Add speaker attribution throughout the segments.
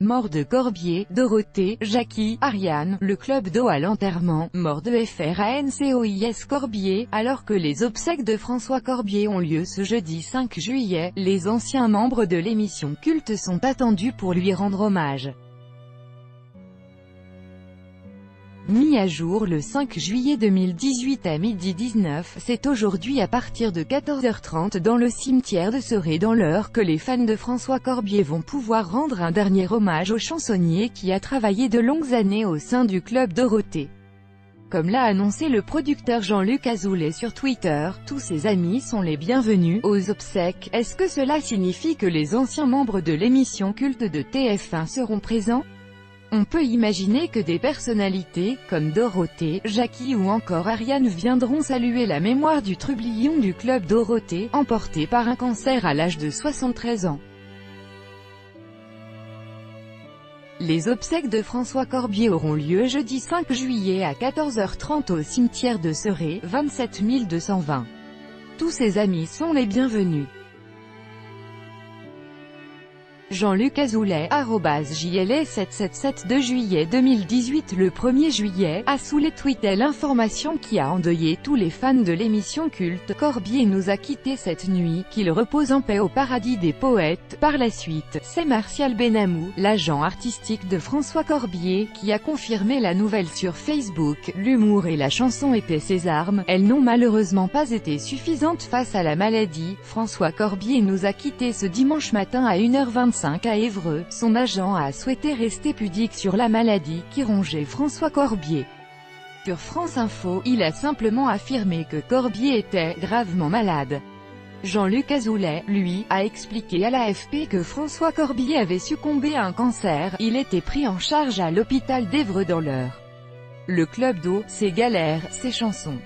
Speaker 1: Mort de Corbier, Dorothée, Jackie, Ariane, le club d'eau à l'enterrement, mort de FRANCOIS Corbier, alors que les obsèques de François Corbier ont lieu ce jeudi 5 juillet, les anciens membres de l'émission culte sont attendus pour lui rendre hommage. Mis à jour le 5 juillet 2018 à 12h19, c'est aujourd'hui à partir de 14h30 dans le cimetière de Serré dans l'Eure que les fans de François Corbier vont pouvoir rendre un dernier hommage au chansonnier qui a travaillé de longues années au sein du club Dorothée. Comme l'a annoncé le producteur Jean-Luc Azoulay sur Twitter, tous ses amis sont les bienvenus aux obsèques. Est-ce que cela signifie que les anciens membres de l'émission culte de TF1 seront présents? On peut imaginer que des personnalités, comme Dorothée, Jackie ou encore Ariane viendront saluer la mémoire du trublion du club Dorothée, emporté par un cancer à l'âge de 73 ans. Les obsèques de François Corbier auront lieu jeudi 5 juillet à 14h30 au cimetière de Serré, 27 220. Tous ses amis sont les bienvenus. Jean-Luc Azoulay, @JLA777 2 juillet 2018. Le 1er juillet, Azoulay tweetait l'information qui a endeuillé tous les fans de l'émission culte. Corbier nous a quittés cette nuit, qu'il repose en paix au paradis des poètes. Par la suite, c'est Martial Benamou, l'agent artistique de François Corbier, qui a confirmé la nouvelle sur Facebook. L'humour et la chanson étaient ses armes, elles n'ont malheureusement pas été suffisantes face à la maladie. François Corbier nous a quittés ce dimanche matin à 1h25 à Évreux. Son agent a souhaité rester pudique sur la maladie qui rongeait François Corbier. Sur France Info, il a simplement affirmé que Corbier était « gravement malade ». Jean-Luc Azoulay, lui, a expliqué à l'AFP que François Corbier avait succombé à un cancer. Il était pris en charge à l'hôpital d'Évreux dans l'Eure. Le club d'eau, ses galères, ses chansons.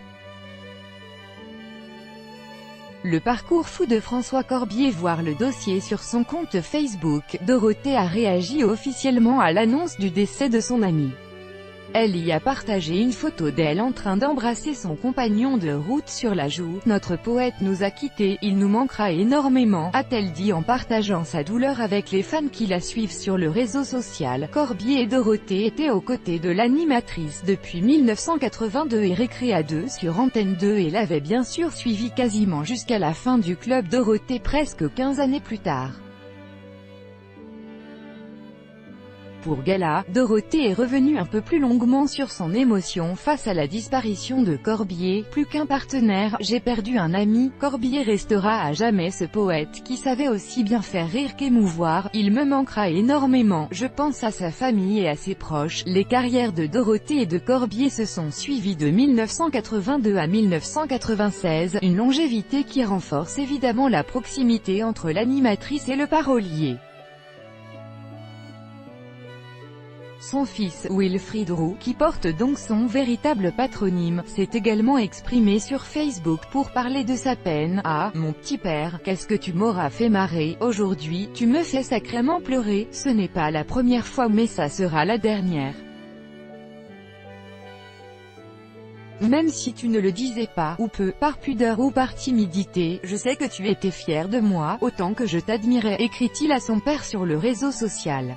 Speaker 1: Le parcours fou de François Corbier. Voir le dossier sur son compte Facebook. Dorothée a réagi officiellement à l'annonce du décès de son amie. Elle y a partagé une photo d'elle en train d'embrasser son compagnon de route sur la joue. « Notre poète nous a quittés, il nous manquera énormément », a-t-elle dit en partageant sa douleur avec les fans qui la suivent sur le réseau social. Corbier et Dorothée étaient aux côtés de l'animatrice depuis 1982 et Récréa 2 sur Antenne 2 et l'avaient bien sûr suivi quasiment jusqu'à la fin du club Dorothée presque 15 années plus tard. Pour Gala, Dorothée est revenue un peu plus longuement sur son émotion face à la disparition de Corbier. Plus qu'un partenaire, j'ai perdu un ami. Corbier restera à jamais ce poète qui savait aussi bien faire rire qu'émouvoir. Il me manquera énormément. Je pense à sa famille et à ses proches. Les carrières de Dorothée et de Corbier se sont suivies de 1982 à 1996, une longévité qui renforce évidemment la proximité entre l'animatrice et le parolier. Son fils, Wilfried Roux, qui porte donc son véritable patronyme, s'est également exprimé sur Facebook pour parler de sa peine. « Ah, mon petit père, qu'est-ce que tu m'auras fait marrer, aujourd'hui, tu me fais sacrément pleurer, ce n'est pas la première fois mais ça sera la dernière. Même si tu ne le disais pas, ou peu, par pudeur ou par timidité, je sais que tu étais fier de moi, autant que je t'admirais », écrit-il à son père sur le réseau social.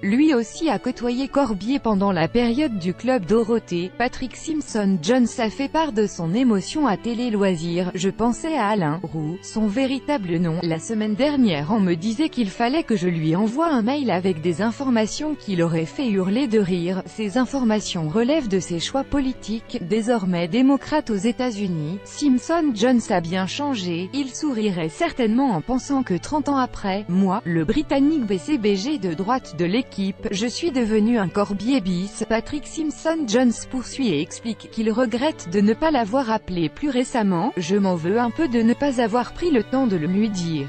Speaker 1: Lui aussi a côtoyé Corbier pendant la période du club Dorothée. Patrick Simpson-Jones a fait part de son émotion à Télé Loisirs. « Je pensais à Alain Roux, son véritable nom, la semaine dernière. On me disait qu'il fallait que je lui envoie un mail avec des informations qui l'auraient fait hurler de rire. Ces informations relèvent de ses choix politiques, désormais démocrate aux États-Unis. Simpson-Jones a bien changé. Il sourirait certainement en pensant que 30 ans après, moi, le Britannique BCBG de droite de l'équipe, je suis devenu un Corbier bis. » Patrick Simpson-Jones poursuit et explique qu'il regrette de ne pas l'avoir appelé plus récemment. « Je m'en veux un peu de ne pas avoir pris le temps de le lui dire.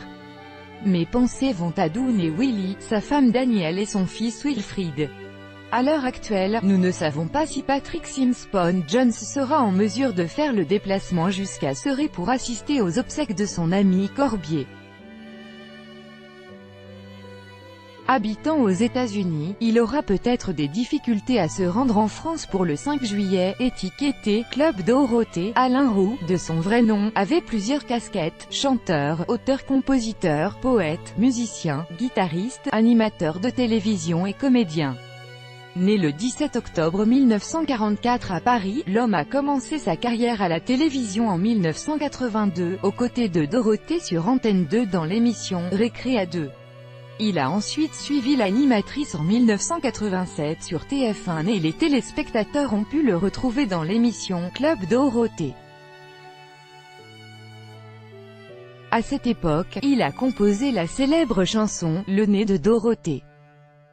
Speaker 1: Mes pensées vont à Dawn et Willy, sa femme Danielle et son fils Wilfried. » À l'heure actuelle, nous ne savons pas si Patrick Simpson-Jones sera en mesure de faire le déplacement jusqu'à Serré pour assister aux obsèques de son ami Corbier. Habitant aux États-Unis, il aura peut-être des difficultés à se rendre en France pour le 5 juillet. Étiqueté Club Dorothée, Alain Roux, de son vrai nom, avait plusieurs casquettes: chanteur, auteur-compositeur, poète, musicien, guitariste, animateur de télévision et comédien. Né le 17 octobre 1944 à Paris, l'homme a commencé sa carrière à la télévision en 1982, aux côtés de Dorothée sur Antenne 2 dans l'émission « Récré à deux ». Il a ensuite suivi l'animatrice en 1987 sur TF1 et les téléspectateurs ont pu le retrouver dans l'émission « Club Dorothée ». À cette époque, il a composé la célèbre chanson « Le nez de Dorothée ».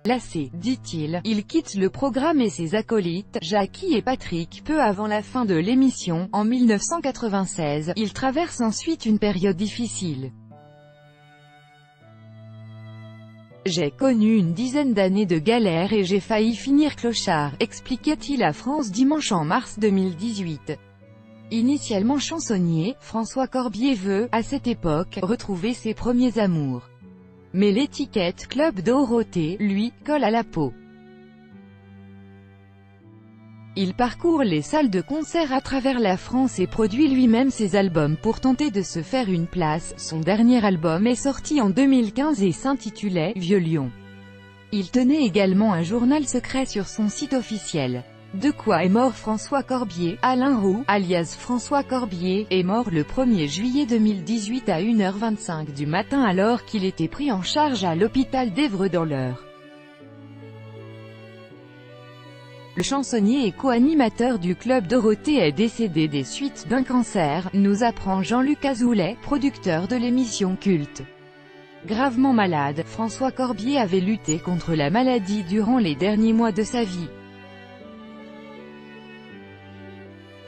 Speaker 1: Lassé, dit-il, il quitte le programme et ses acolytes, Jackie et Patrick, peu avant la fin de l'émission. En 1996, il traverse ensuite une période difficile. J'ai connu une dizaine d'années de galère et j'ai failli finir clochard, expliquait-il à France Dimanche en mars 2018. Initialement chansonnier, François Corbier veut, à cette époque, retrouver ses premiers amours. Mais l'étiquette Club Dorothée, lui, colle à la peau. Il parcourt les salles de concert à travers la France et produit lui-même ses albums pour tenter de se faire une place. Son dernier album est sorti en 2015 et s'intitulait « Vieux Lion ». Il tenait également un journal secret sur son site officiel. De quoi est mort François Corbier? Alain Roux, alias François Corbier, est mort le 1er juillet 2018 à 1h25 du matin alors qu'il était pris en charge à l'hôpital d'Évreux dans l'Eure. Le chansonnier et co-animateur du Club Dorothée est décédé des suites d'un cancer, nous apprend Jean-Luc Azoulay, producteur de l'émission culte. Gravement malade, François Corbier avait lutté contre la maladie durant les derniers mois de sa vie.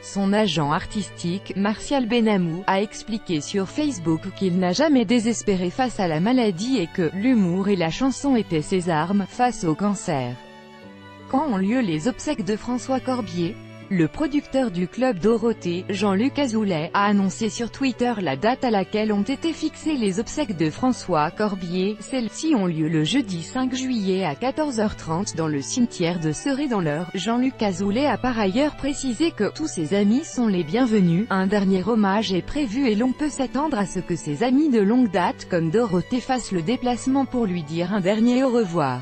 Speaker 1: Son agent artistique, Martial Benamou, a expliqué sur Facebook qu'il n'a jamais désespéré face à la maladie et que l'humour et la chanson étaient ses armes face au cancer. Quand ont lieu les obsèques de François Corbier? Le producteur du Club Dorothée, Jean-Luc Azoulay, a annoncé sur Twitter la date à laquelle ont été fixées les obsèques de François Corbier. Celles-ci ont lieu le jeudi 5 juillet à 14h30 dans le cimetière de Serré dans l'Eure. Jean-Luc Azoulay a par ailleurs précisé que tous ses amis sont les bienvenus. Un dernier hommage est prévu et l'on peut s'attendre à ce que ses amis de longue date comme Dorothée fassent le déplacement pour lui dire un dernier au revoir.